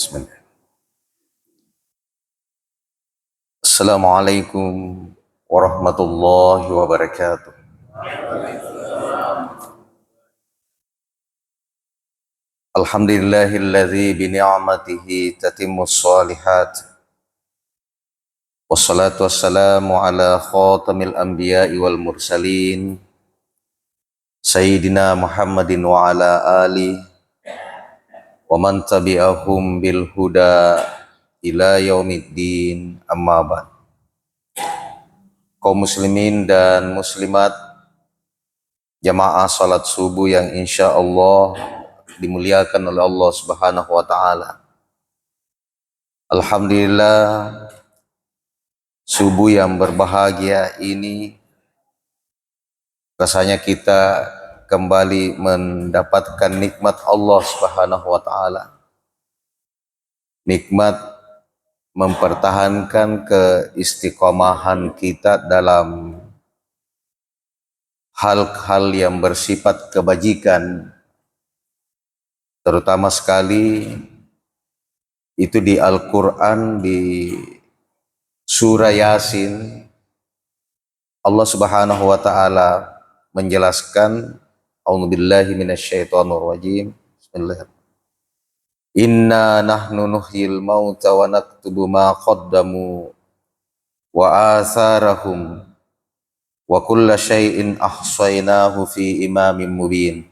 Bismillah. Assalamualaikum warahmatullahi wabarakatuh. Alhamdulillahilladzi bi ni'matihi tatimmus shalihat. Wassalatu wassalamu ala khatamil anbiya'i wal mursalin Sayyidina Muhammadin wa ala alihi wa man tabi'ahum bil huda ila yaumiddin, amma ba'd. Kaum muslimin dan muslimat, jamaah salat subuh yang insya Allah dimuliakan oleh Allah Subhanahu wa Ta'ala. Alhamdulillah, subuh yang berbahagia ini rasanya kita kembali mendapatkan nikmat Allah Subhanahu wa Ta'ala. Nikmat mempertahankan keistiqomahan kita dalam hal-hal yang bersifat kebajikan, terutama sekali itu di Al-Quran, di surah Yasin. Allah Subhanahu wa Ta'ala menjelaskan, a'udzubillahi minasyaitonir rajim, bismillahirrahmanirrahim, inna nahnu nuhyil mauta wa naktubu ma qaddamu wa atharahum wa kulla syai'in ahsaynahu fi imamin mubin.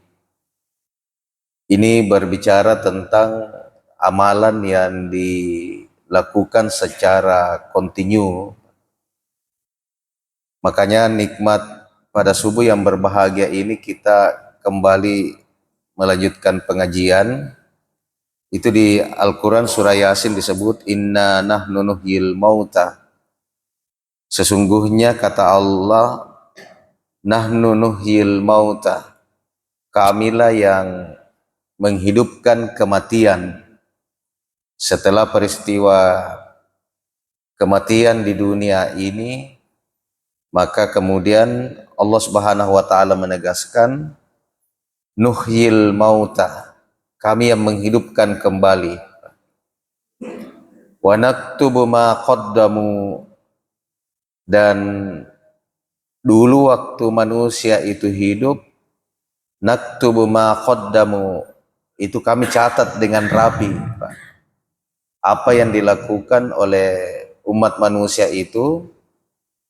Ini berbicara tentang amalan yang dilakukan secara kontinu. Makanya nikmat pada subuh yang berbahagia ini kita kembali melanjutkan pengajian. Itu di Al-Quran surah Yasin disebut inna nahnu nuhyil mauta. Sesungguhnya kata Allah, nahnu nuhyil mauta, kamilah yang menghidupkan kematian. Setelah peristiwa kematian di dunia ini, maka kemudian Allah Subhanahu wa Ta'ala menegaskan, nuhyil mauta, kami yang menghidupkan kembali. Wa naktubu ma qaddamu, dan dulu waktu manusia itu hidup, naktubu ma qaddamu, itu kami catat dengan rapi, apa yang dilakukan oleh umat manusia itu.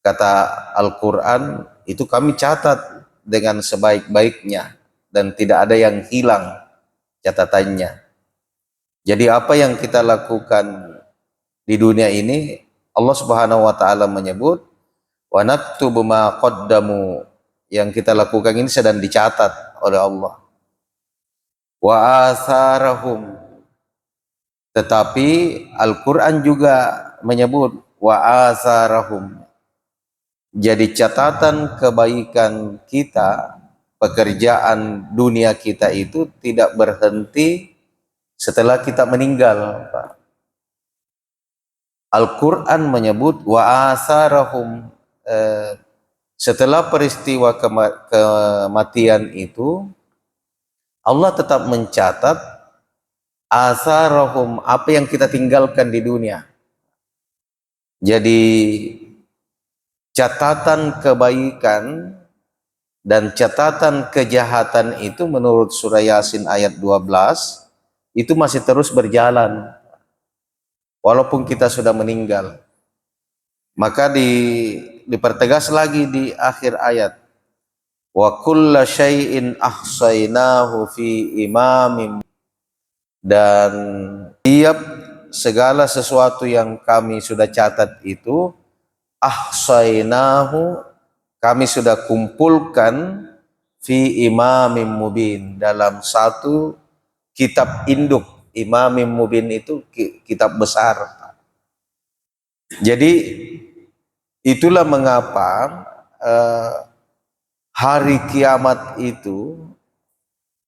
Kata Al-Quran, itu kami catat dengan sebaik-baiknya dan tidak ada yang hilang catatannya. Jadi apa yang kita lakukan di dunia ini, Allah Subhanahu wa Ta'ala menyebut wa naktubu ma qaddamu, yang kita lakukan ini sedang dicatat oleh Allah. Wa atharahum, tetapi Al-Quran juga menyebut wa atharahum, jadi catatan kebaikan kita, pekerjaan dunia kita itu tidak berhenti setelah kita meninggal. Al-Quran menyebut wa asarahum, setelah peristiwa kematian itu Allah tetap mencatat asarahum, apa yang kita tinggalkan di dunia. Jadi catatan kebaikan dan catatan kejahatan itu menurut surah Yasin ayat 12 itu masih terus berjalan walaupun kita sudah meninggal. Maka dipertegas lagi di akhir ayat, wa kulla syai'in ahsaynahu fi imamin, dan tiap segala sesuatu yang kami sudah catat itu ahsaynahu, kami sudah kumpulkan fi imamim mubin, dalam satu kitab induk. Imamim mubin itu kitab besar. Jadi itulah mengapa hari kiamat itu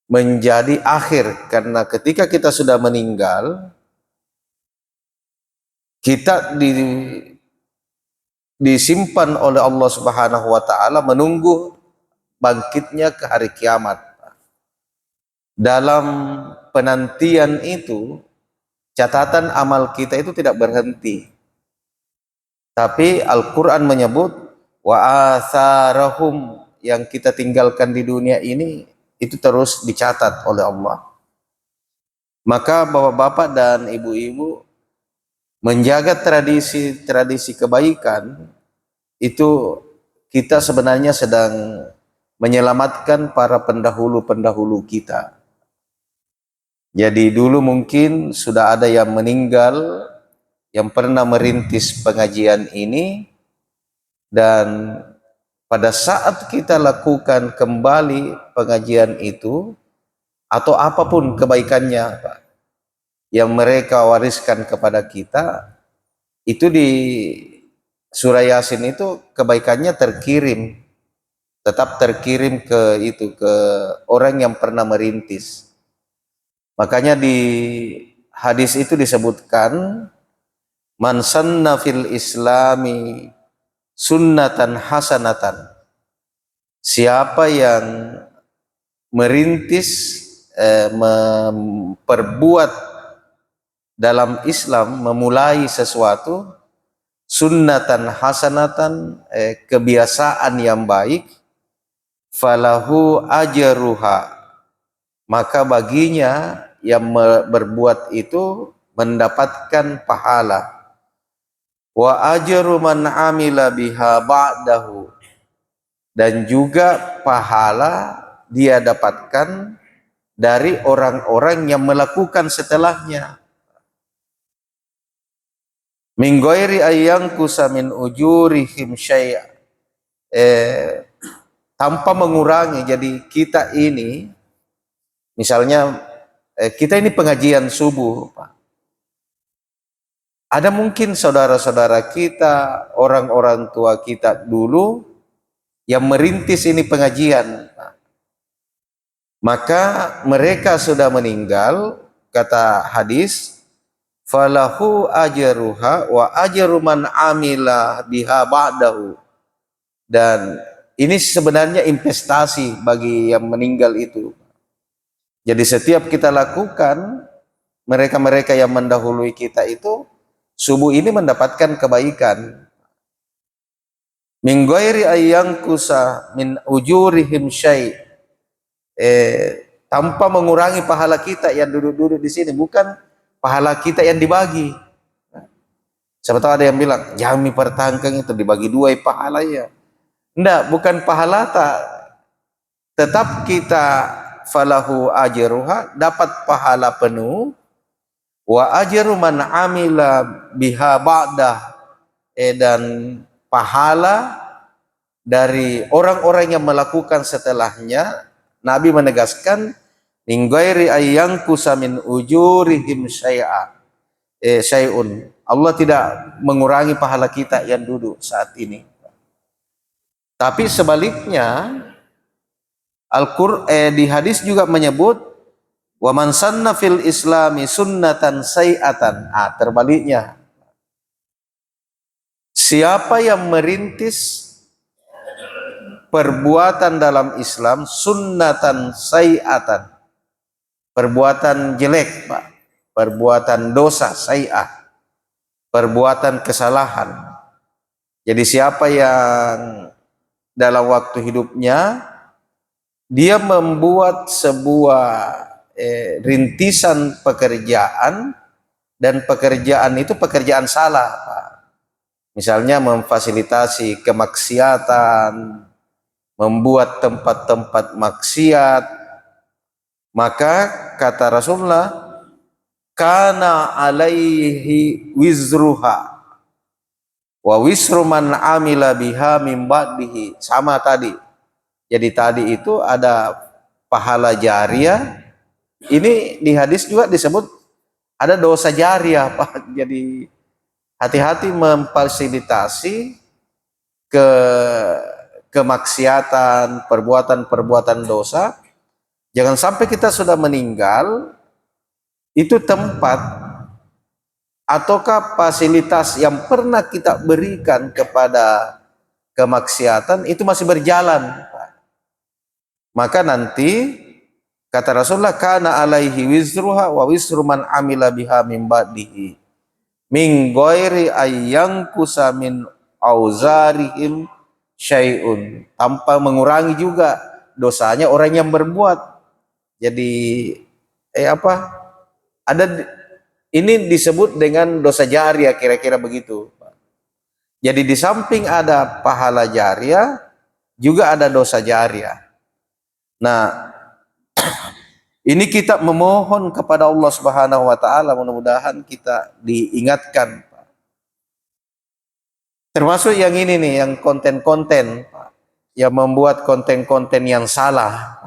menjadi akhir, karena ketika kita sudah meninggal, kita disimpan oleh Allah Subhanahu wa Ta'ala menunggu bangkitnya ke hari kiamat. Dalam penantian itu catatan amal kita itu tidak berhenti. Tapi Al-Quran menyebut wa atharahum, yang kita tinggalkan di dunia ini itu terus dicatat oleh Allah. Maka bapak-bapak dan ibu-ibu menjaga tradisi-tradisi kebaikan itu, kita sebenarnya sedang menyelamatkan para pendahulu-pendahulu kita. Jadi dulu mungkin sudah ada yang meninggal yang pernah merintis pengajian ini, dan pada saat kita lakukan kembali pengajian itu atau apapun kebaikannya Pak, yang mereka wariskan kepada kita, itu di surah Yasin itu kebaikannya terkirim, tetap terkirim ke itu, ke orang yang pernah merintis. Makanya di hadis itu disebutkan, man sanna fil islami sunnatan hasanatan, siapa yang merintis memperbuat dalam Islam, memulai sesuatu, sunnatan hasanatan, kebiasaan yang baik, falahu ajruha, maka baginya yang berbuat itu mendapatkan pahala. Wa ajru man amila biha ba'dahu, dan juga pahala dia dapatkan dari orang-orang yang melakukan setelahnya. Min ghairi ayyangkusa min ujurihim syai'a, tanpa mengurangi. Jadi kita ini, misalnya kita ini pengajian subuh Pak, ada mungkin saudara-saudara kita, orang-orang tua kita dulu yang merintis ini pengajian, maka mereka sudah meninggal, kata hadis, falahu ajruha wa ajru man amila biha ba'dahu, dan ini sebenarnya investasi bagi yang meninggal itu. Jadi setiap kita lakukan, mereka-mereka yang mendahului kita itu subuh ini mendapatkan kebaikan. Min ghairi ayyangkusa min ujurihim syai', tanpa mengurangi pahala kita yang duduk-duduk di sini, bukan pahala kita yang dibagi. Siapa tahu ada yang bilang, jami pertangkang itu dibagi dua pahala ya. Enggak, bukan pahala tetap kita falahu ajruha, dapat pahala penuh, wa ajru man amila biha ba'dah, dan pahala dari orang-orang yang melakukan setelahnya. Nabi menegaskan, min ghairi ayyangkusa min ujurihim syai'un, Allah tidak mengurangi pahala kita yang duduk saat ini. Tapi sebaliknya, di hadis juga menyebut, wa man sanna fil islami sunnatan sayatan. Terbaliknya, siapa yang merintis perbuatan dalam Islam sunnatan sayatan, perbuatan jelek Pak, perbuatan dosa, say'ah, perbuatan kesalahan. Jadi siapa yang dalam waktu hidupnya dia membuat sebuah rintisan pekerjaan, dan pekerjaan itu pekerjaan salah Pak. Misalnya memfasilitasi kemaksiatan, membuat tempat-tempat maksiat, maka kata Rasulullah, kana alaihi wizruha wa wisru man amila biha min ba'dihi. Sama tadi. Jadi tadi itu ada pahala jariah. Ini di hadis juga disebut ada dosa jariah Pak. Jadi hati-hati memfasilitasi kemaksiatan, perbuatan-perbuatan dosa. Jangan sampai kita sudah meninggal, itu tempat ataukah fasilitas yang pernah kita berikan kepada kemaksiatan itu masih berjalan. Maka nanti Kata Rasulullah, kana alaihi wizruha wa wizru man amila biha min ba'dihi min ghairi ayyang kusamin auzarihim syai'un, tanpa mengurangi juga dosanya orang yang berbuat. Jadi apa? Ada ini disebut dengan dosa jariah, kira-kira begitu. Jadi di samping ada pahala jariah, juga ada dosa jariah. Nah, ini kita memohon kepada Allah Subhanahu wa taala, mudah-mudahan kita diingatkan. Termasuk yang ini nih, yang konten-konten yang membuat konten-konten yang salah.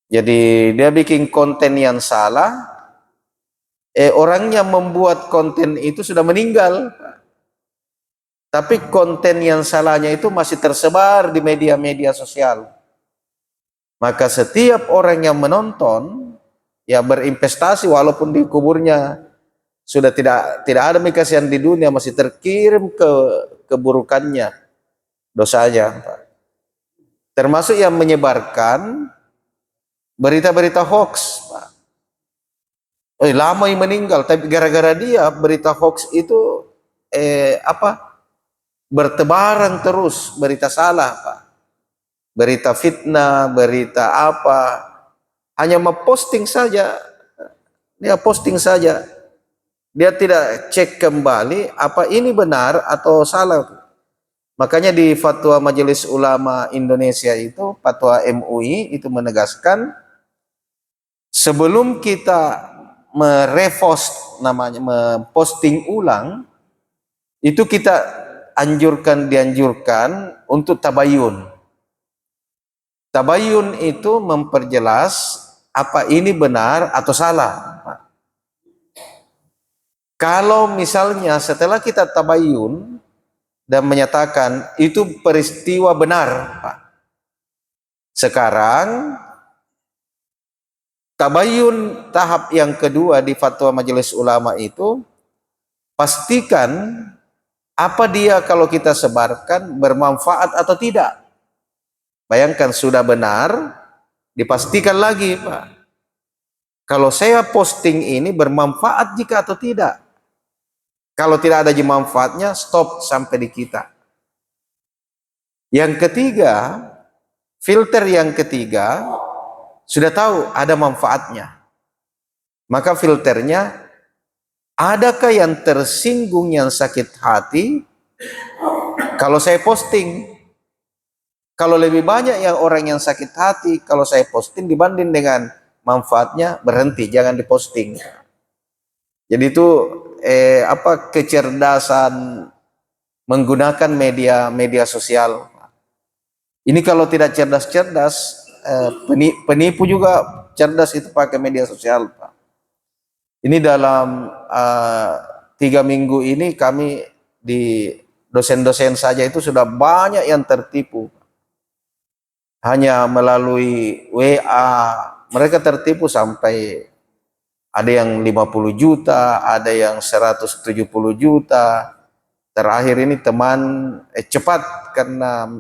Jadi dia bikin konten yang salah, orang yang membuat konten itu sudah meninggal. Tapi konten yang salahnya itu masih tersebar di media-media sosial. Maka setiap orang yang menonton, ya berinvestasi walaupun di kuburnya sudah tidak ada kasihan di dunia, masih terkirim ke keburukannya, dosanya. Termasuk yang menyebarkan berita-berita hoax, Pak. Lama yang meninggal, tapi gara-gara dia berita hoax itu bertebaran terus, berita salah, Pak. Berita fitnah, berita apa, hanya memposting saja. Dia posting saja. Dia tidak cek kembali apa ini benar atau salah. Makanya di Fatwa Majelis Ulama Indonesia itu, Fatwa MUI itu menegaskan, sebelum kita merepost, namanya memposting ulang, itu kita dianjurkan untuk tabayun. Tabayun itu memperjelas apa ini benar atau salah. Kalau misalnya setelah kita tabayun dan menyatakan itu peristiwa benar, Pak. Sekarang tabayun tahap yang kedua di Fatwa Majelis Ulama itu, pastikan apa dia kalau kita sebarkan bermanfaat atau tidak. Bayangkan sudah benar, dipastikan lagi, Pak. Kalau saya posting ini bermanfaat jika atau tidak. Kalau tidak ada manfaatnya, stop sampai di kita. Yang ketiga, filter yang ketiga, sudah tahu ada manfaatnya. Maka filternya, adakah yang tersinggung, yang sakit hati kalau saya posting? Kalau lebih banyak yang orang yang sakit hati kalau saya posting dibanding dengan manfaatnya, berhenti, jangan diposting. Jadi itu kecerdasan menggunakan media sosial. Ini kalau tidak cerdas-cerdas, penipu juga cerdas itu pakai media sosial, Pak. Ini dalam 3 minggu ini kami di dosen-dosen saja itu sudah banyak yang tertipu. Hanya melalui WA, mereka tertipu sampai ada yang 50 juta, ada yang 170 juta. Terakhir ini teman cepat, karena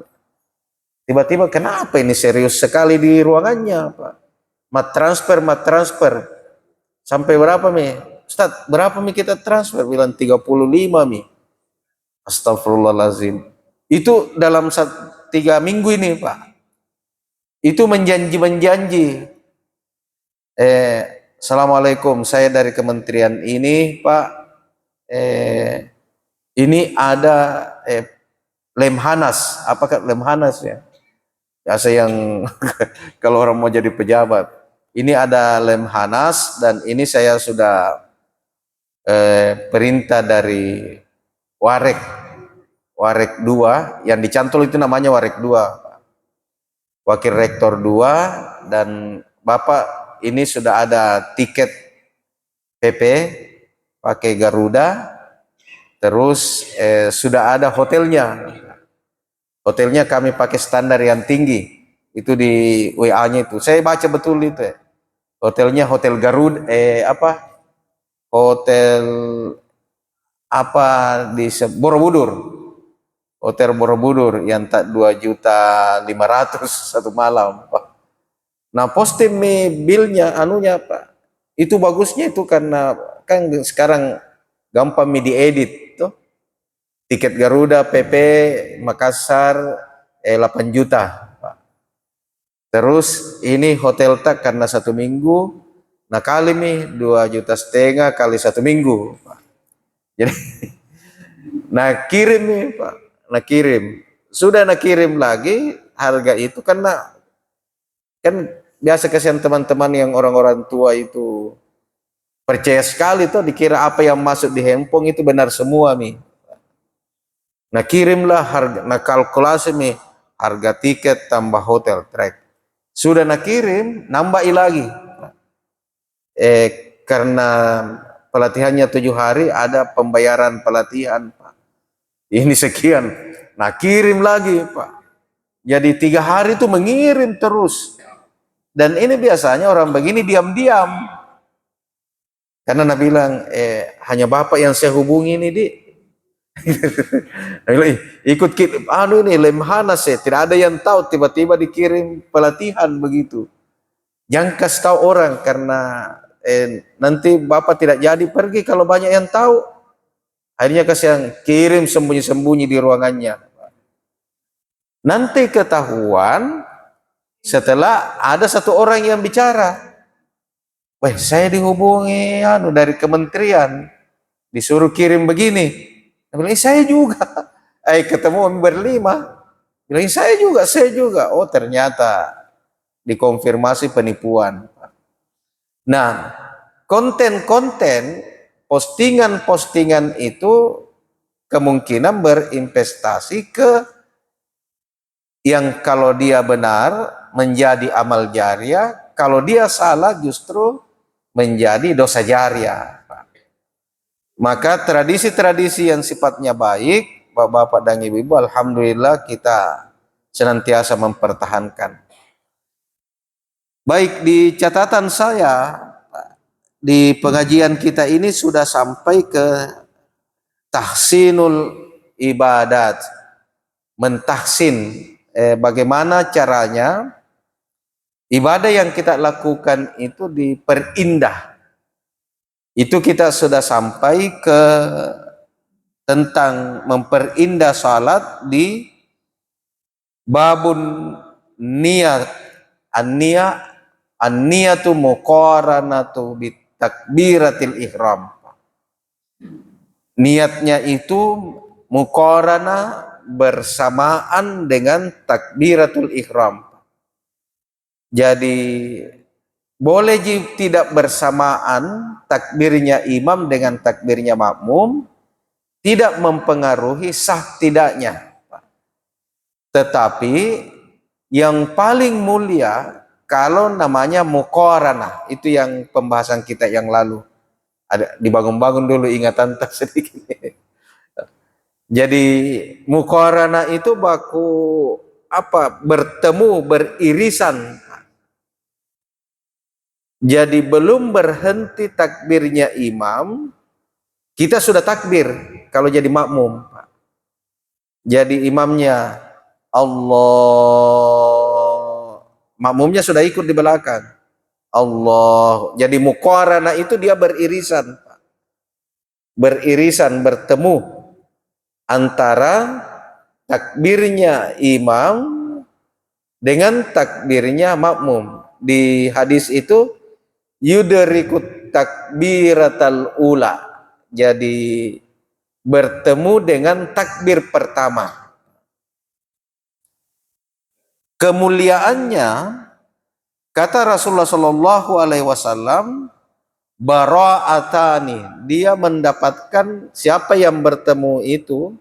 tiba-tiba kenapa ini serius sekali di ruangannya, Pak. Mat transfer. Sampai berapa Mi? Ustaz, berapa Mi kita transfer? Bilang 35 Mi. Astagfirullahaladzim. Itu dalam 3 minggu ini, Pak. Itu menjanji. Assalamualaikum, saya dari kementerian ini, Pak. Ini ada Lemhanas. Apakah Lemhanas ya? Biasa yang kalau orang mau jadi pejabat. Ini ada Lemhanas dan ini saya sudah perintah dari Warek 2, yang dicantol itu namanya Warek 2. Wakil Rektor 2, dan Bapak ini sudah ada tiket PP pakai Garuda, terus sudah ada hotelnya. Hotelnya kami pakai standar yang tinggi, itu di WA-nya itu. Saya baca betul itu. Hotelnya Hotel Garuda, hotel apa di Borobudur. Hotel Borobudur yang tak 2.500.000 satu malam, Pak. Nah, posting bilnya anunya Pak. Itu bagusnya itu karena kan sekarang gampang diedit tuh. Tiket Garuda PP Makassar 8 juta. Pak. Terus ini hotel tak karena 1 minggu, nah kali nih 2,5 juta kali 1 minggu. Pak. Jadi, nah kirim nih Pak, nah kirim. Sudah nak kirim lagi harga itu karena kan biasa kasihan teman-teman yang orang-orang tua itu percaya sekali tuh dikira apa yang masuk di handphone itu benar semua nih. Nah kirimlah harga, nah kalkulasi nih harga tiket tambah hotel trek. Sudah nak kirim, nambah lagi. Karena pelatihannya 7 hari, ada pembayaran pelatihan Pak. Ini sekian. Nah kirim lagi Pak. Jadi 3 hari itu mengirim terus. Dan ini biasanya orang begini diam-diam. Karena Nabi bilang, hanya Bapak yang saya hubungi ini, Dik. Ikut ini lemhana saya, tidak ada yang tahu tiba-tiba dikirim pelatihan begitu. Jangan kasih tahu orang karena nanti Bapak tidak jadi pergi kalau banyak yang tahu. Akhirnya kasih yang kirim sembunyi-sembunyi di ruangannya. Nanti ketahuan setelah ada satu orang yang bicara. Wah, saya dihubungi dari kementerian, disuruh kirim begini. Bilang, saya juga. Ketemu berlima. Bilang, saya juga. Oh, ternyata dikonfirmasi penipuan. Nah, konten-konten, postingan-postingan itu kemungkinan berinvestasi ke yang kalau dia benar menjadi amal jariah, kalau dia salah justru menjadi dosa jariah. Maka tradisi-tradisi yang sifatnya baik, Bapak-bapak dan Ibu-ibu, alhamdulillah kita senantiasa mempertahankan. Baik, di catatan saya di pengajian kita ini sudah sampai ke tahsinul ibadat, mentahsin bagaimana caranya ibadah yang kita lakukan itu diperindah. Itu kita sudah sampai ke tentang memperindah salat di babun niat, an-niyatu muqaranatu bitakbiratil ihram. Niatnya itu muqarana bersamaan dengan takbiratul ihram. Jadi boleh tidak bersamaan takbirnya imam dengan takbirnya makmum, tidak mempengaruhi sah tidaknya. Tetapi yang paling mulia kalau namanya muqaranah, itu yang pembahasan kita yang lalu. Ada dibangun-bangun dulu ingatan tak sedikit. Jadi muqaranah itu baku bertemu, beririsan. Jadi belum berhenti takbirnya imam, kita sudah takbir kalau jadi makmum. Jadi imamnya Allah, makmumnya sudah ikut di belakang. Allah. Jadi muqaranah itu dia beririsan. Beririsan, bertemu antara takbirnya imam dengan takbirnya makmum. Di hadis itu yudrikut takbiratal ula. Jadi bertemu dengan takbir pertama. Kemuliaannya kata Rasulullah Shallallahu Alaihi Wasallam, bara'atani, dia mendapatkan siapa yang bertemu itu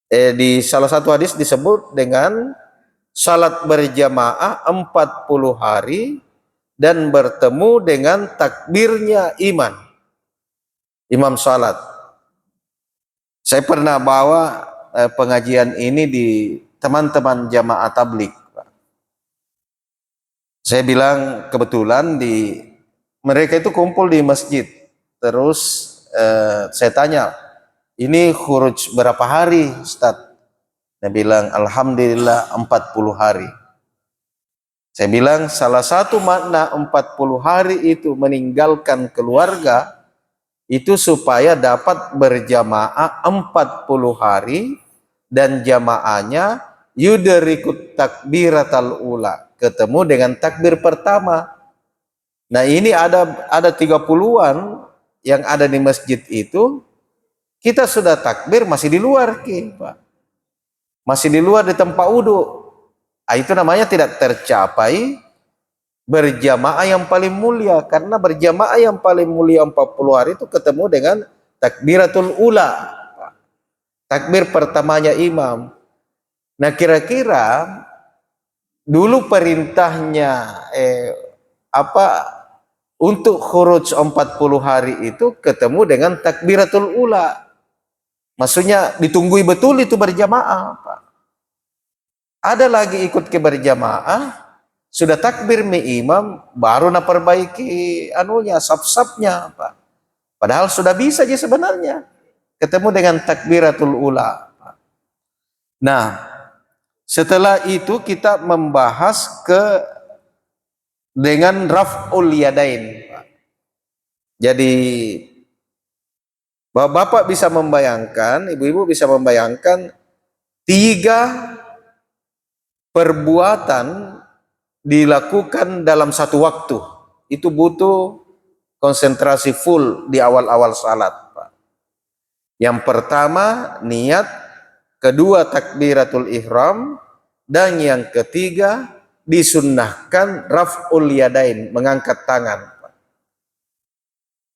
di salah satu hadis disebut dengan salat berjamaah 40 hari dan bertemu dengan takbirnya imam salat. Saya pernah bawa pengajian ini di teman-teman jamaah tablik. Saya bilang kebetulan mereka itu kumpul di masjid. Terus saya tanya, ini khuruj berapa hari Ustaz? Dia bilang alhamdulillah 40 hari. Saya bilang salah satu makna 40 hari itu meninggalkan keluarga itu supaya dapat berjamaah 40 hari dan jamaahnya yudrikut takbiratal ula, ketemu dengan takbir pertama. Nah, ini ada 30-an yang ada di masjid itu, kita sudah takbir masih di luar, Pak. Masih di luar di tempat wudhu. Itu namanya tidak tercapai berjamaah yang paling mulia, karena berjamaah yang paling mulia 40 hari itu ketemu dengan takbiratul ula, takbir pertamanya imam. Nah, kira-kira dulu perintahnya untuk khuruj 40 hari itu ketemu dengan takbiratul ula. Maksudnya ditunggui betul itu berjamaah, Pak. Ada lagi ikut ke berjamaah, sudah takbir mi imam, baru nak perbaiki anunya, saf-safnya, Pak. Padahal sudah bisa aja sebenarnya ketemu dengan takbiratul ula, Pak. Nah, setelah itu kita membahas dengan raf'ul yadain, Pak. Jadi Bapak bisa membayangkan, ibu-ibu bisa membayangkan 3 perbuatan dilakukan dalam satu waktu. Itu butuh konsentrasi full di awal-awal salat, Pak. Yang pertama niat, kedua takbiratul ihram, dan yang ketiga disunnahkan raf'ul yadain, mengangkat tangan, Pak.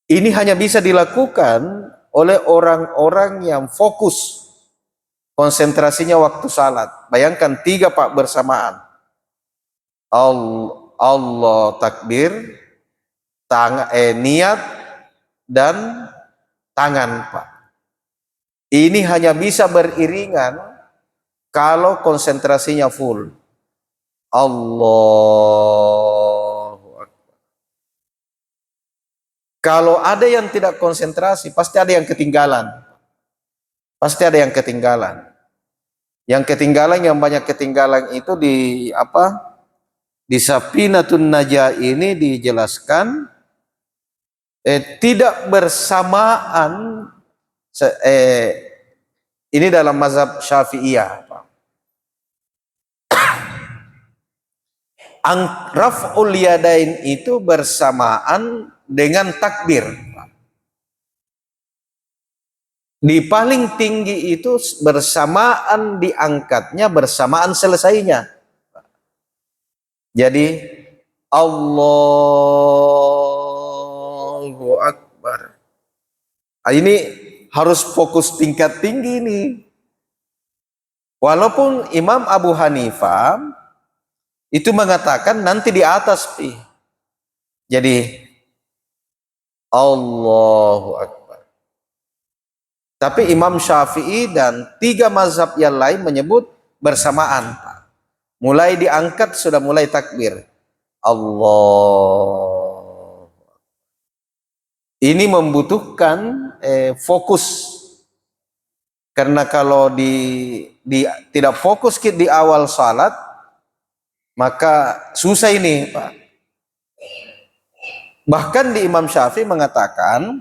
Ini hanya bisa dilakukan oleh orang-orang yang fokus konsentrasinya waktu salat. Bayangkan 3, Pak, bersamaan. Allah takbir, niat dan tangan, Pak. Ini hanya bisa beriringan kalau konsentrasinya full. Allahu Akbar. Kalau ada yang tidak konsentrasi, pasti ada yang ketinggalan. Pasti ada yang ketinggalan. Yang ketinggalan, yang banyak ketinggalan itu di Safinatun Najah ini dijelaskan tidak bersamaan, ini dalam mazhab Syafi'iyah, Pak. Raf'ul yadain itu bersamaan dengan takbir, Pak. Di paling tinggi itu bersamaan diangkatnya, bersamaan selesainya. Jadi Allahu Akbar. Ini harus fokus tingkat tinggi nih. Walaupun Imam Abu Hanifah itu mengatakan nanti di atas, Pi. Jadi Allahu Akbar. Tapi Imam Syafi'i dan 3 mazhab yang lain menyebut bersamaan, Pak. Mulai diangkat sudah mulai takbir. Allah. Ini membutuhkan fokus. Karena kalau tidak fokus di awal salat, maka susah ini, Pak. Bahkan di Imam Syafi'i mengatakan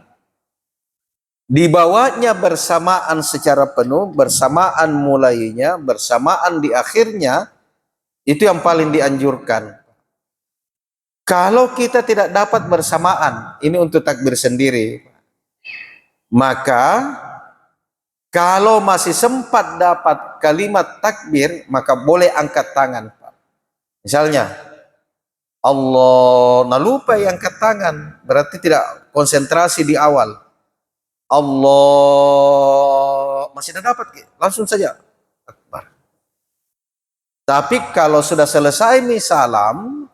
dibawanya bersamaan secara penuh, bersamaan mulainya, bersamaan di akhirnya, itu yang paling dianjurkan. Kalau kita tidak dapat bersamaan, ini untuk takbir sendiri, maka kalau masih sempat dapat kalimat takbir, maka boleh angkat tangan, Pak. Misalnya Allah, nah lupa yang angkat tangan, berarti tidak konsentrasi di awal. Allah, masih tidak dapat, langsung saja Akbar. Tapi kalau sudah selesai nih salam,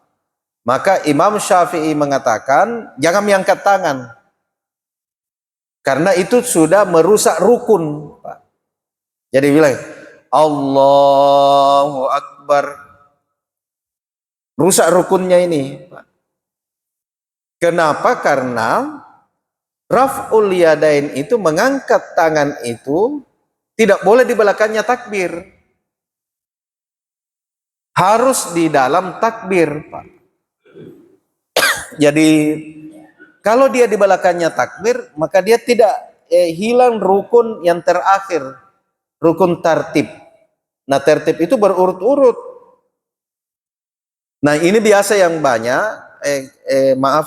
maka Imam Syafi'i mengatakan jangan mengangkat tangan, karena itu sudah merusak rukun, Pak. Jadi bilang Allahu Akbar, rusak rukunnya ini, Pak. Kenapa? Karena raf'ul yadain itu, mengangkat tangan itu tidak boleh di belakangnya takbir. harus di dalam takbir, Pak. Jadi kalau dia di belakangnya takbir, maka dia tidak hilang rukun yang terakhir, rukun tertib. Nah, tertib itu berurut-urut. Nah, ini biasa yang banyak, maaf,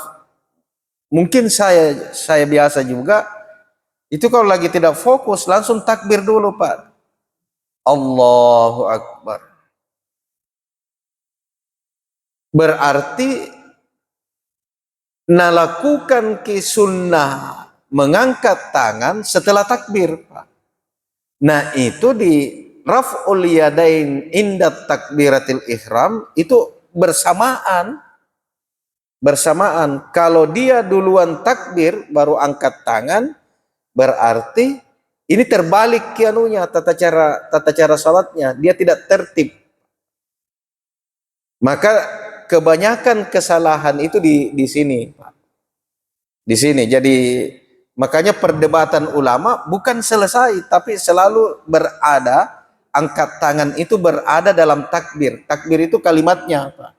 mungkin saya biasa juga, itu kalau lagi tidak fokus langsung takbir dulu, Pak. Allahu Akbar. Berarti melakukan sunnah mengangkat tangan setelah takbir, Pak. Nah, itu di raf'ul yadain inda takbiratil ihram itu bersamaan. Kalau dia duluan takbir baru angkat tangan, berarti ini terbalik kianunya, tata cara salatnya, dia tidak tertib. Maka kebanyakan kesalahan itu di sini, Pak. Di sini. Jadi makanya perdebatan ulama bukan selesai, tapi selalu berada, angkat tangan itu berada dalam takbir. Takbir itu kalimatnya, Pak.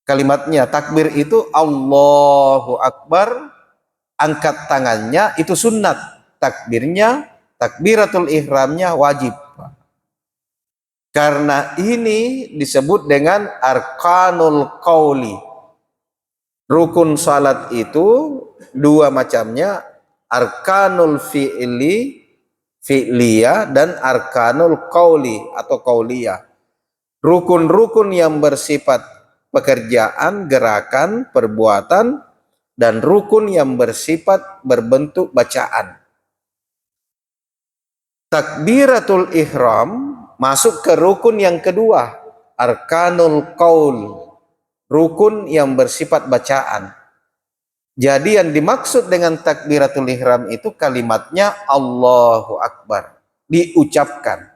Kalimatnya, takbir itu Allahu Akbar, angkat tangannya itu sunnat. Takbirnya, takbiratul ihramnya wajib, Pak. Karena ini disebut dengan arkanul qauli. Rukun salat itu dua macamnya, arkanul fi'liyah dan arkanul qauli atau qauliyah. Rukun-rukun yang bersifat pekerjaan, gerakan, perbuatan, dan rukun yang bersifat berbentuk bacaan. Takbiratul ihram masuk ke rukun yang kedua, arkanul qaul, rukun yang bersifat bacaan. Jadi yang dimaksud dengan takbiratul ihram itu kalimatnya Allahu Akbar, diucapkan.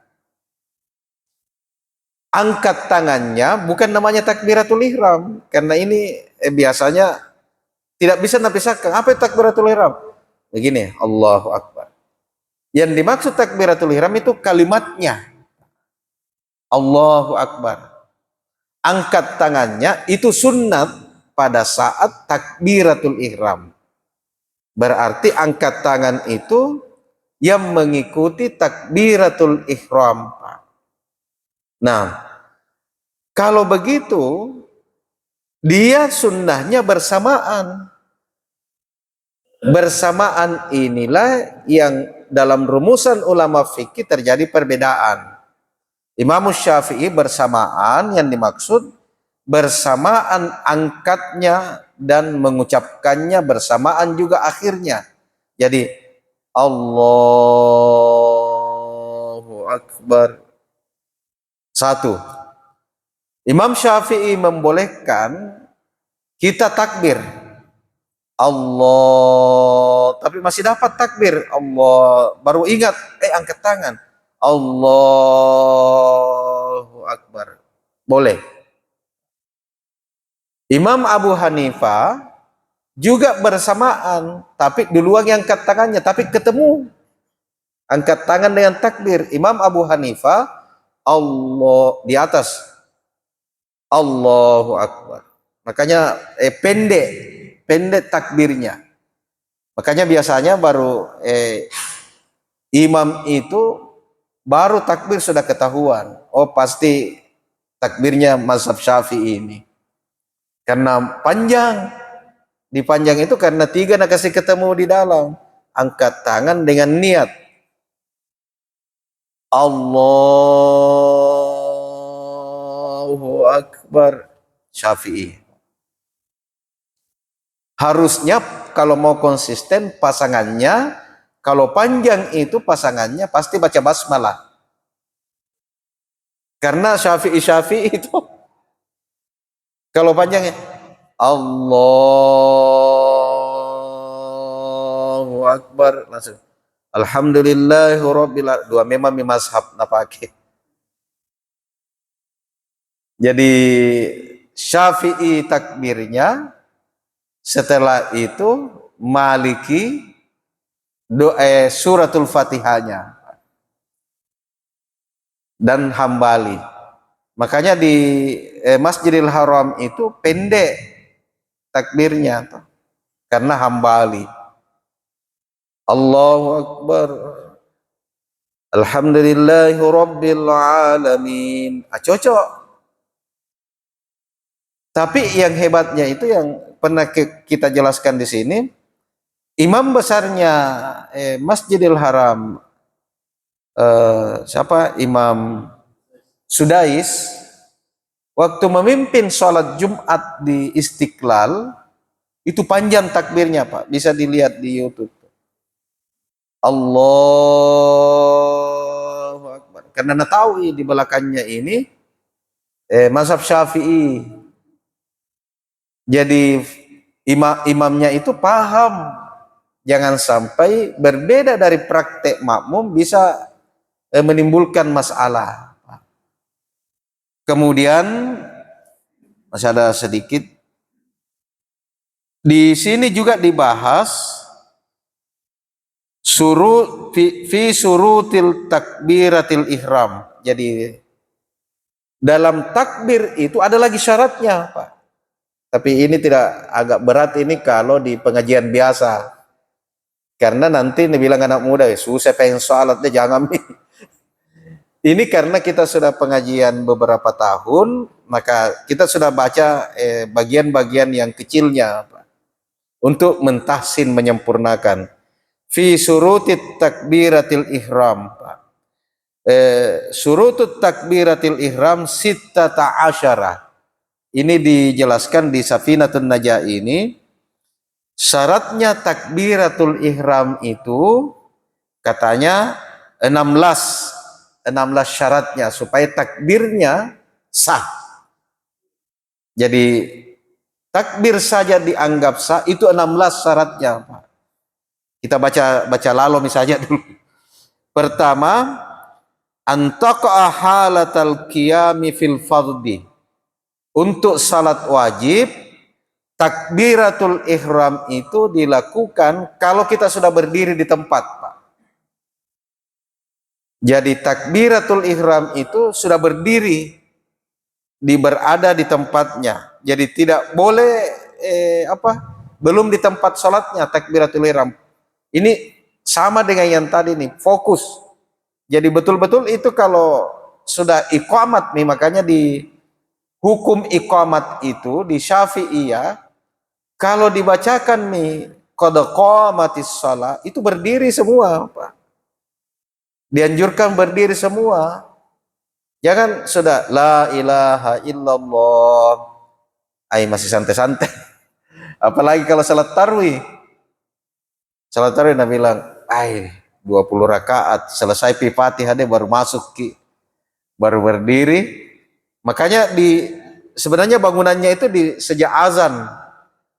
Angkat tangannya bukan namanya takbiratul ihram, karena ini biasanya tidak bisa napisahkan. Apa itu takbiratul ihram? Begini, Allahu Akbar. Yang dimaksud takbiratul ihram itu kalimatnya Allahu Akbar. Angkat tangannya itu sunnat pada saat takbiratul ihram. Berarti angkat tangan itu yang mengikuti takbiratul ihram. Nah, kalau begitu dia sunnahnya bersamaan. Bersamaan inilah yang dalam rumusan ulama fikih terjadi perbedaan. Imam Syafi'i bersamaan yang dimaksud bersamaan angkatnya dan mengucapkannya bersamaan juga akhirnya. Jadi Allahu Akbar. Satu. Imam Syafi'i membolehkan kita takbir Allah, tapi masih dapat takbir Allah, baru ingat angkat tangan Allahu Akbar, boleh. Imam Abu Hanifah juga bersamaan, tapi duluan yang angkat tangannya, tapi ketemu angkat tangan dengan takbir. Imam Abu Hanifah Allah di atas Allahu Akbar, makanya pendek takbirnya. Makanya biasanya baru imam itu baru takbir sudah ketahuan. Oh, pasti takbirnya mazhab Syafi'i ini. Karena panjang. Dipanjang itu karena tiga nak kasih ketemu di dalam. Angkat tangan dengan niat. Allahu Akbar. Syafi'i. Harusnya kalau mau konsisten pasangannya, kalau panjang itu pasangannya pasti baca basmalah. Karena Syafi'i itu kalau panjangnya Allahu Akbar langsung Alhamdulillahirabbil dua memang mazhab napake. Jadi Syafi'i takbirnya, setelah itu Maliki suratul Fatihahnya, dan Hambali Makanya di Masjidil Haram itu pendek takbirnya tuh, karena hambali. Allahu Akbar. Alhamdulillahi Rabbil Alamin. Cocok. Tapi yang hebatnya itu yang pernah kita jelaskan di sini, imam besarnya Masjidil Haram, siapa? Imam Sudais, waktu memimpin sholat Jumat di Istiqlal, itu panjang takbirnya, Pak. Bisa dilihat di YouTube. Allahu Akbar. Karena tahu di belakangnya ini mazhab Syafi'i. Jadi imamnya itu paham. Jangan sampai berbeda dari praktek makmum bisa menimbulkan masalah. Kemudian masih ada sedikit. Di sini juga dibahas fi surutil takbiratil ihram. Jadi dalam takbir itu ada lagi syaratnya, Pak. Tapi ini tidak, agak berat ini kalau di pengajian biasa. Karena nanti ini bilang anak muda, susah pengen sholatnya, jangan. Ini karena kita sudah pengajian beberapa tahun, maka kita sudah baca bagian-bagian yang kecilnya, Pak, untuk mentahsin, menyempurnakan. Fi surutit takbiratil ihram, Pak. Surutut takbiratil ihram sittata asyara. Ini dijelaskan di Safinatun Najah ini. Syaratnya takbiratul ihram itu katanya 16 syaratnya supaya takbirnya sah. Jadi takbir saja dianggap sah, itu 16 syaratnya, Pak. Kita baca lalu misalnya dulu. Pertama, antaqa'a halatal qiyami fil fardhi. Untuk salat wajib, takbiratul ihram itu dilakukan kalau kita sudah berdiri di tempat, Pak. Jadi takbiratul ihram itu sudah berdiri, berada di tempatnya. Jadi tidak boleh belum di tempat salatnya takbiratul ihram. Ini sama dengan yang tadi nih, fokus. Jadi betul-betul itu kalau sudah iqamat nih, makanya di hukum iqamat itu di Syafi'iyah, kalau dibacakan nih qad qamatis shalah, itu berdiri semua, Pak. Dianjurkan berdiri semua. Jangan sudah la ilaha illallah, masih santai-santai. Apalagi kalau salat tarawih. Salat tarawih Nabi bilang, 20 rakaat, selesai Fatihah deh baru masuk baru berdiri. Makanya sebenarnya bangunannya itu sejak azan.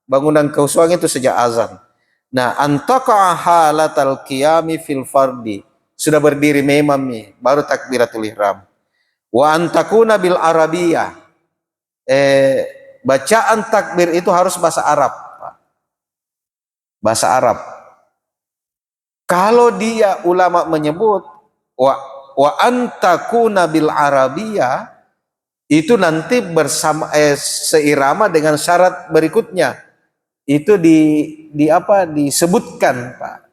Bangunan khusyuk itu sejak azan. Nah, antaqa halatal qiyami fil fardi. Sudah berdiri memang nih, baru takbiratul ihram. Wa antakuna bil arabiyah. Bacaan takbir itu harus bahasa Arab, Pak. Bahasa Arab. Kalau dia ulama menyebut wa antakuna bil arabiyah, itu nanti bersama seirama dengan syarat berikutnya. Itu disebutkan, Pak.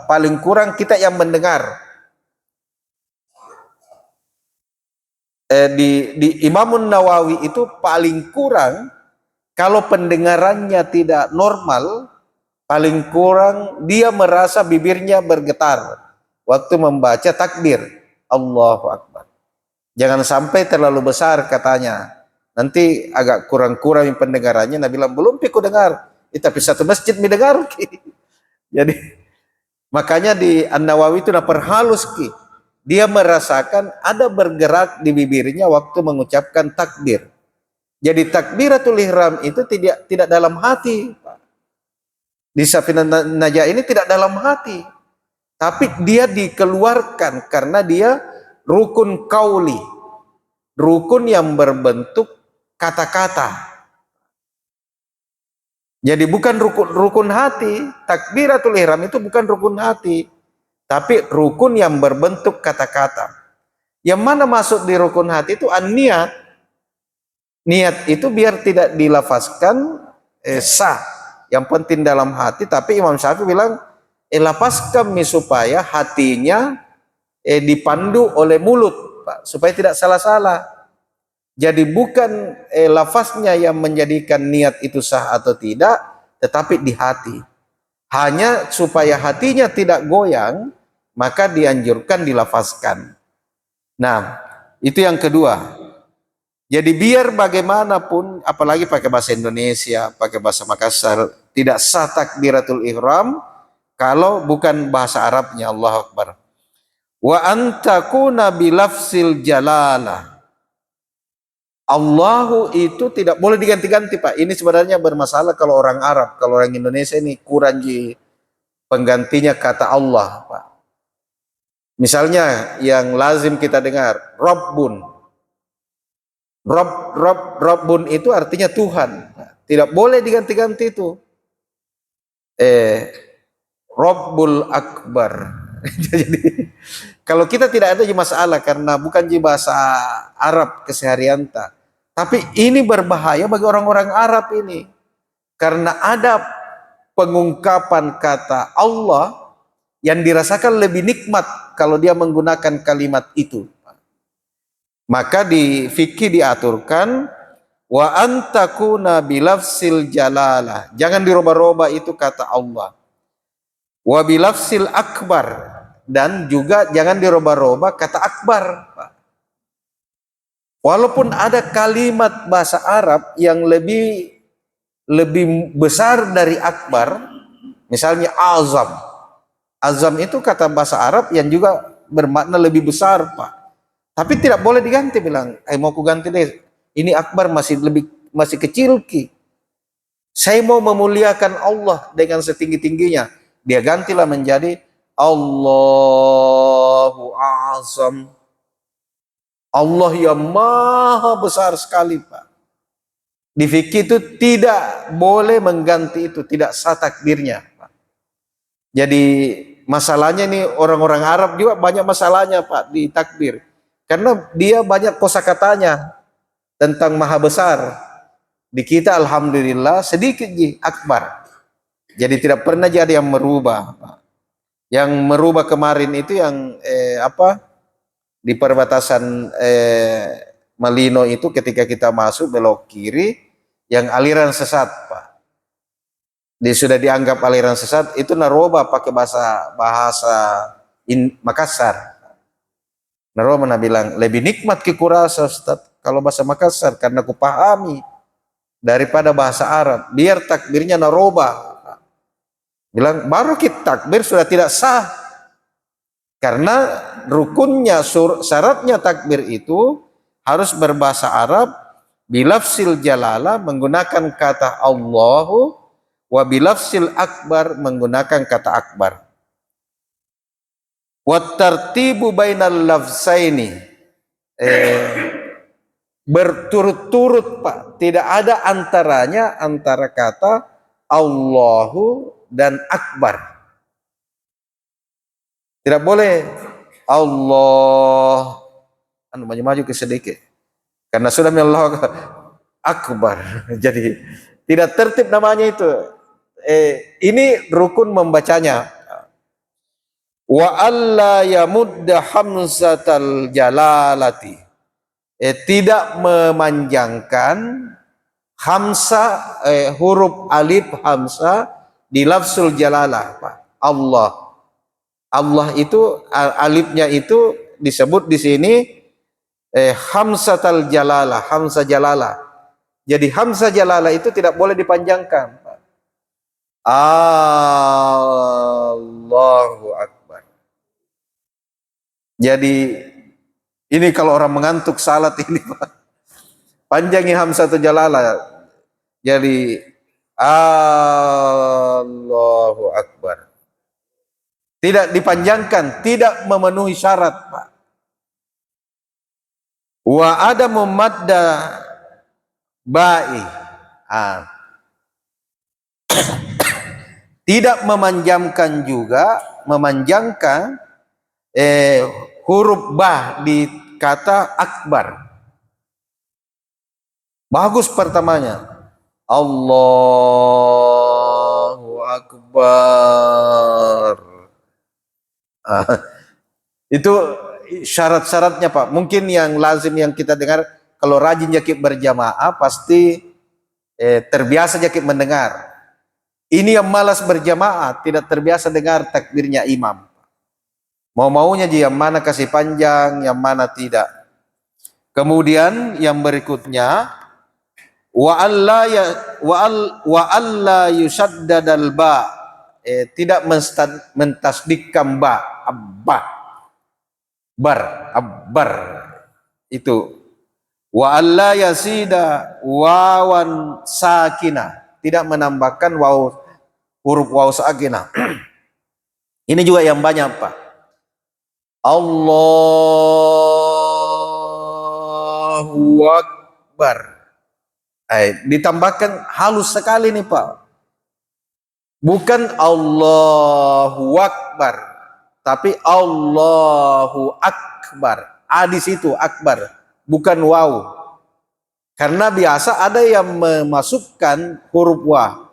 Paling kurang kita yang mendengar. Di Imamun Nawawi itu paling kurang kalau pendengarannya tidak normal, paling kurang dia merasa bibirnya bergetar waktu membaca takbir. Allahu Akbar. Jangan sampai terlalu besar katanya. Nanti agak kurang-kurang pendengarannya. Nabi bilang, belum piku dengar. Tapi satu masjid mendengar. Jadi, makanya di An-Nawawi itu perhalus. Dia merasakan ada bergerak di bibirnya waktu mengucapkan takbir. Jadi takbiratul ihram itu tidak dalam hati. Di Safinatun Najah ini tidak dalam hati. Tapi dia dikeluarkan karena dia rukun kauli, rukun yang berbentuk kata-kata. Jadi bukan rukun hati. Takbiratul ihram itu bukan rukun hati, tapi rukun yang berbentuk kata-kata. Yang mana masuk di rukun hati itu niat. Niat itu biar tidak dilafazkan sah. Yang penting dalam hati. Tapi Imam Syafi'i bilang lapaskan supaya hatinya dipandu oleh mulut, Pak, supaya tidak salah-salah. Jadi bukan lafaznya yang menjadikan niat itu sah atau tidak, tetapi di hati. Hanya supaya hatinya tidak goyang, maka dianjurkan dilafazkan. Nah, itu yang kedua. Jadi biar bagaimanapun, apalagi pakai bahasa Indonesia, pakai bahasa Makassar, tidak sah takbiratul ihram kalau bukan bahasa Arabnya. Allahu Akbar. Wa antakuna bilafsil jalalah. Allahu itu tidak boleh diganti-ganti, Pak. Ini sebenarnya bermasalah kalau orang Arab. Kalau orang Indonesia ini kurang penggantinya kata Allah, Pak. Misalnya yang lazim kita dengar, Rabbun. Rabbun itu artinya Tuhan. Tidak boleh diganti-ganti itu. Rabbul Akbar. Jadi kalau kita tidak ada masalah karena bukan bahasa Arab keseharian. Tapi ini berbahaya bagi orang-orang Arab ini. Karena ada pengungkapan kata Allah yang dirasakan lebih nikmat kalau dia menggunakan kalimat itu. Maka di fikih diaturkan wa antakuna bilafsil jalalah. Jangan dirubah-rubah itu kata Allah. Wa bilafsil akbar, dan juga jangan dirubah-rubah kata akbar. Walaupun ada kalimat bahasa Arab yang lebih besar dari akbar, misalnya azam. Azam itu kata bahasa Arab yang juga bermakna lebih besar, Pak. Tapi tidak boleh diganti, bilang, mau ku ganti deh. Ini akbar masih kecil ki. Saya mau memuliakan Allah dengan setinggi-tingginya. Dia gantilah menjadi Allahu Azam. Allah yang maha besar sekali, Pak. Di fikih itu tidak boleh mengganti itu, tidak sah takbirnya, Pak. Jadi masalahnya ini orang-orang Arab juga banyak masalahnya, Pak, di takbir. Karena dia banyak kosakatanya tentang maha besar. Di kita alhamdulillah sedikit akbar. Jadi tidak pernah jadi yang merubah, Pak. Yang merubah kemarin itu yang di perbatasan Malino itu ketika kita masuk belok kiri yang aliran sesat, Pak. Sudah dianggap aliran sesat itu naroba pakai bahasa Makassar. Naroba bilang lebih nikmat kurasa Ustaz kalau bahasa Makassar karena ku pahami daripada bahasa Arab. Biar takbirnya naroba. Bilang baru kita takbir sudah tidak sah. Karena rukunnya, syaratnya takbir itu harus berbahasa Arab, bilafsil jalalah menggunakan kata Allahu, wa bilafsil akbar menggunakan kata akbar. Wa tartibu bainal lafzaini. Berturut-turut, Pak. Tidak ada antaranya antara kata Allahu dan akbar. Tidak boleh Allah maju-maju ke sedikit. Karena sudah Allah akbar. Jadi tidak tertib namanya itu. Ini rukun membacanya. Wa alla yamudda hamzatal jalalati. Tidak memanjangkan hamzah huruf alif hamzah di lafzul jalalah, Pak. Allah itu alifnya itu disebut di sini hamzatul jalalah, hamzah jalalah. Jadi hamzah jalalah itu tidak boleh dipanjangkan. Allahu Akbar. Jadi ini kalau orang mengantuk salat ini, Pak. Panjangi hamzatul jalalah. Jadi Allahu Akbar. Tidak dipanjangkan, tidak memenuhi syarat, Pak. Wa ada memadda ba'i. Tidak memanjangkan juga, memanjangkan huruf ba di kata akbar. Bagus pertamanya. Allahu Akbar. Ah, itu syarat-syaratnya Pak. Mungkin yang lazim yang kita dengar, kalau rajin jakib berjamaah pasti terbiasa jakib mendengar. Ini yang malas berjamaah, tidak terbiasa dengar takbirnya imam. Mau-maunya dia yang mana kasih panjang, yang mana tidak. Kemudian yang berikutnya, wa alla yusaddadal ba, tidak mentasdikkan ba, abba, abbar, itu. Wa alla yasida wawan sakina, tidak menambahkan huruf waw sakinah. Ini juga yang banyak Pak. Allahu Akbar. Ditambahkan halus sekali nih Pak. Bukan Allahu Akbar, tapi Allahu Akbar. Di situ akbar, bukan waw. Karena biasa ada yang memasukkan huruf wa.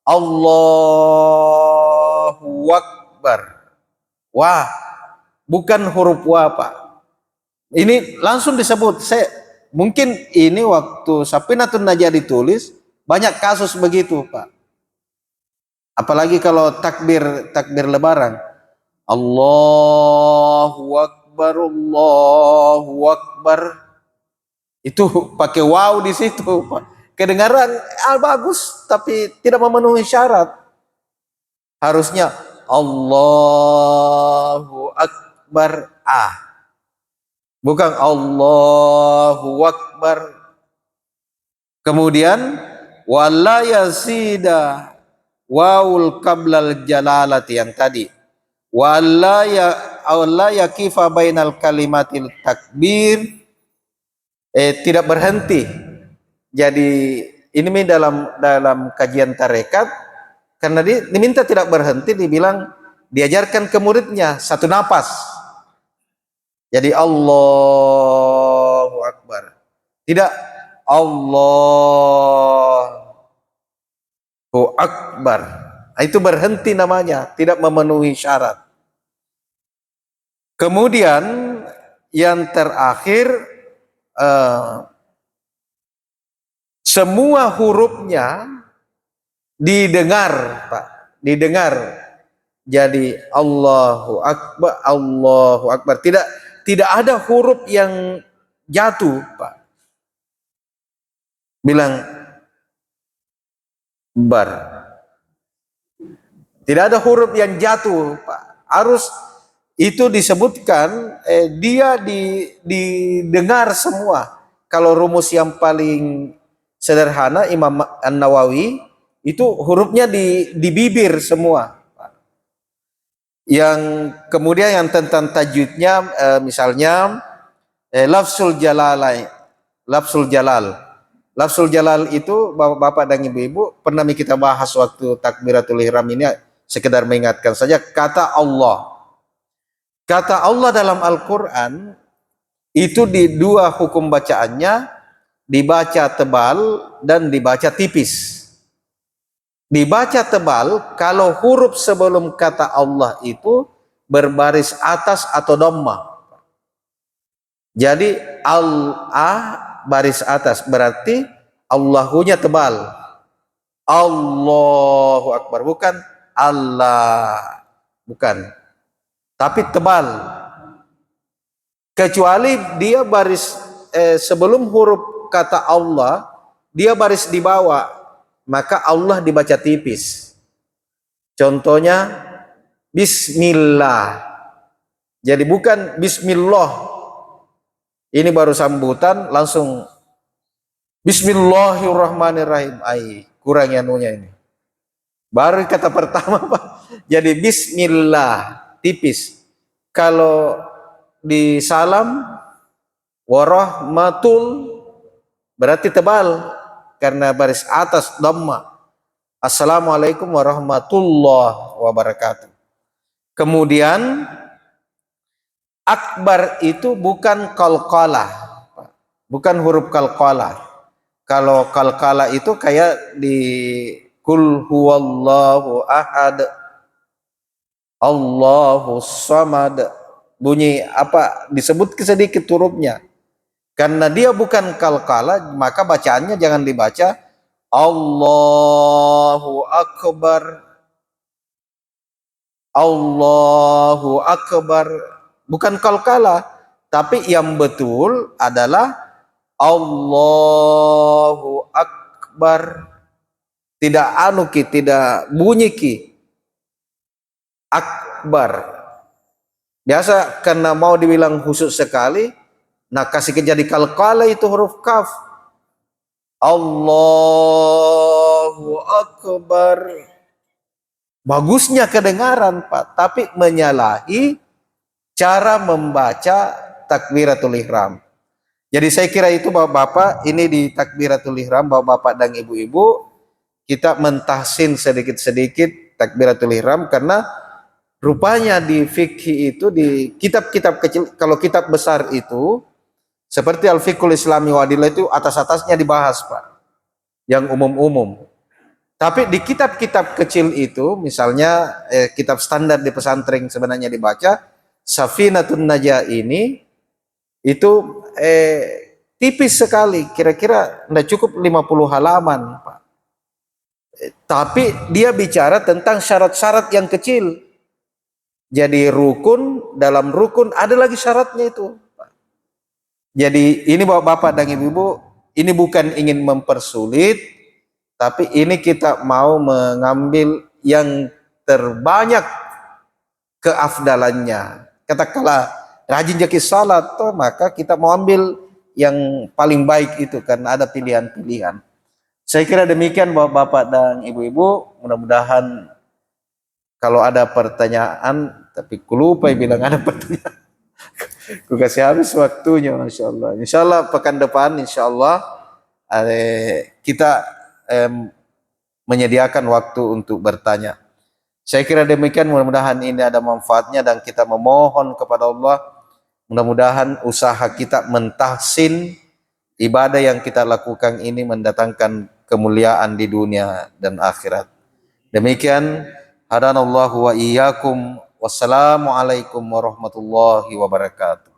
Allahu Akbar. Wah, bukan huruf wa Pak. Ini langsung disebut. Mungkin ini waktu Safinatul Najah ditulis banyak kasus begitu Pak. Apalagi kalau takbir lebaran. Allahu Akbar, Allahu Akbar. Itu pakai waw di situ Pak. Kedengaran bagus tapi tidak memenuhi syarat. Harusnya Allahu Akbar bukan Allahu Akbar. Kemudian wala yasida wawul qablal jalalati yang tadi. Wala yakifa bainal kalimatil takbir, tidak berhenti. Jadi ini dalam kajian tarekat, karena diminta tidak berhenti, dibilang diajarkan ke muridnya satu napas. Jadi Allahu Akbar. Tidak Allahu Akbar. Itu berhenti namanya, tidak memenuhi syarat. Kemudian yang terakhir, semua hurufnya didengar Pak, didengar. Jadi Allahu Akbar, Allahu Akbar. Tidak ada huruf yang jatuh Pak. Bilang bar. Tidak ada huruf yang jatuh Pak. Harus itu disebutkan, dia didengar semua. Kalau rumus yang paling sederhana Imam An-Nawawi itu hurufnya di bibir semua. Yang kemudian yang tentang tajwidnya, misalnya lafzul jalalain, lafzul jalal itu bapak-bapak dan ibu-ibu pernah kita bahas waktu takbiratul ihram ini, sekedar mengingatkan saja. Kata Allah dalam Al-Quran itu di dua hukum bacaannya, dibaca tebal dan dibaca tipis. Dibaca tebal kalau huruf sebelum kata Allah itu berbaris atas atau dhamma. Jadi baris atas berarti Allahunya tebal. Allahu Akbar, bukan Allah, bukan, tapi tebal. Kecuali dia baris sebelum huruf kata Allah dia baris di bawah, maka Allah dibaca tipis. Contohnya Bismillah. Jadi bukan Bismillah. Ini baru sambutan langsung Bismillahirrahmanirrahim. Kurang anunya ini. Baru kata pertama Pak. Jadi Bismillah tipis. Kalau di salam warahmatul berarti tebal, karena baris atas dhamma. Assalamualaikum warahmatullahi wabarakatuh. Kemudian Akbar itu bukan qalqalah, bukan huruf qalqalah. Kalau qalqalah itu kayak di kul huwallahu ahad, Allahu samad, bunyi apa disebut sedikit hurufnya. Karena dia bukan qalqalah, maka bacaannya jangan dibaca Allahu akbar, Allahu akbar, bukan qalqalah, tapi yang betul adalah Allahu akbar. Tidak anuki, tidak bunyi ki, akbar. Biasa karena mau dibilang khusus sekali, nah kasih jadi qalqalah itu huruf kaf. Allahu akbar. Bagusnya kedengaran, Pak, tapi menyalahi cara membaca takbiratul ihram. Jadi saya kira itu Bapak-bapak, ini di takbiratul ihram Bapak-bapak dan Ibu-ibu, kita mentahsin sedikit-sedikit takbiratul ihram karena rupanya di fikih itu di kitab-kitab kecil, kalau kitab besar itu seperti Al-Fiqhul Islami wa Adillah itu atas-atasnya dibahas, Pak, yang umum-umum. Tapi di kitab-kitab kecil itu, misalnya kitab standar di pesantren sebenarnya dibaca, Safinatun Najah ini itu tipis sekali, kira-kira tidak cukup 50 halaman, Pak. Tapi dia bicara tentang syarat-syarat yang kecil. Jadi rukun, dalam rukun ada lagi syaratnya itu, Pak. Jadi ini Bapak dan Ibu-ibu, ini bukan ingin mempersulit, tapi ini kita mau mengambil yang terbanyak keafdalannya. Katakanlah rajin jaki salat, toh, maka kita mau ambil yang paling baik itu karena ada pilihan-pilihan. Saya kira demikian Bapak dan Ibu-ibu. Mudah-mudahan kalau ada pertanyaan, tapi lupa bilang ada pertanyaan. Ku kasih habis waktunya, Masya Allah. Insya Allah pekan depan, Insya Allah kita menyediakan waktu untuk bertanya. Saya kira demikian, mudah-mudahan ini ada manfaatnya dan kita memohon kepada Allah, mudah-mudahan usaha kita mentahsin ibadah yang kita lakukan ini mendatangkan kemuliaan di dunia dan akhirat. Demikian, hadanallahu wa iyyakum. Wassalamualaikum warahmatullahi wabarakatuh.